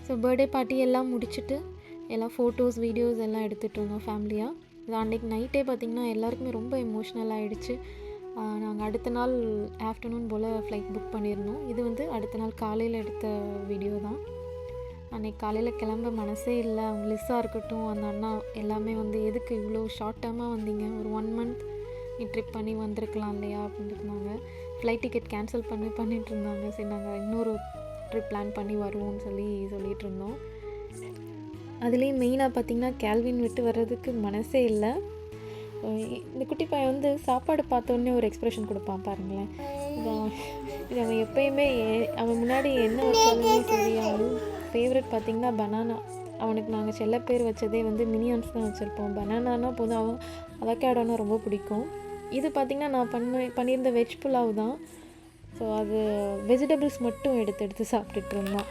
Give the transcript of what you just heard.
So birthday party எல்லாம் முடிச்சுட்டு எல்லாம் ஃபோட்டோஸ் வீடியோஸ் எல்லாம் எடுத்துகிட்டு இருந்தோம் ஃபேமிலியாக. இது அன்றைக்கி நைட்டே பார்த்திங்கன்னா எல்லாருக்குமே ரொம்ப எமோஷ்னல் ஆகிடுச்சு. நாங்கள் அடுத்த நாள் ஆஃப்டர்நூன் போல் ஃப்ளைட் புக் பண்ணியிருந்தோம். இது வந்து அடுத்த நாள் காலையில் எடுத்த வீடியோ தான். அன்றைக்கி காலையில் கிளம்ப மனசே இல்லை. அவங்க லிஸ்ஸாக இருக்கட்டும், அந்த அண்ணா எல்லாமே வந்து எதுக்கு இவ்வளோ ஷார்ட் டேர்மாக வந்தீங்க, ஒரு 1 month நீ ட்ரிப் பண்ணி வந்திருக்கலாம் இல்லையா அப்படின்ட்டு இருந்தாங்க. ஃப்ளைட் டிக்கெட் கேன்சல் பண்ணிட்டு இருந்தாங்க. சரி நாங்கள் இன்னொரு ட்ரிப் பிளான் பண்ணி வருவோம்னு சொல்லிகிட்டு இருந்தோம். அதுலேயும் மெயினாக பார்த்திங்கன்னா கேல்வின் விட்டு வர்றதுக்கு மனசே இல்லை. இந்த குட்டி பையன் வந்து சாப்பாடு பார்த்தோன்னே ஒரு எக்ஸ்ப்ரெஷன் கொடுப்பான் பாருங்களேன். இது அவன் எப்போயுமே அவன் முன்னாடி என்ன வச்சாலுமே சரி, அவனும் ஃபேவரட் பார்த்திங்கன்னா பனானா. அவனுக்கு நாங்கள் செல்ல பேர் வச்சதே வந்து மினியான்ஸ் தான் வச்சுருப்போம். பனானானா போதும், அவன் அவகேடோனா ரொம்ப பிடிக்கும். இது பார்த்திங்கன்னா நான் பண்ணியிருந்த வெஜ் புலாவ் தான். ஸோ அது வெஜிடபிள்ஸ் மட்டும் எடுத்து சாப்பிட்டுட்டு இருந்தான்.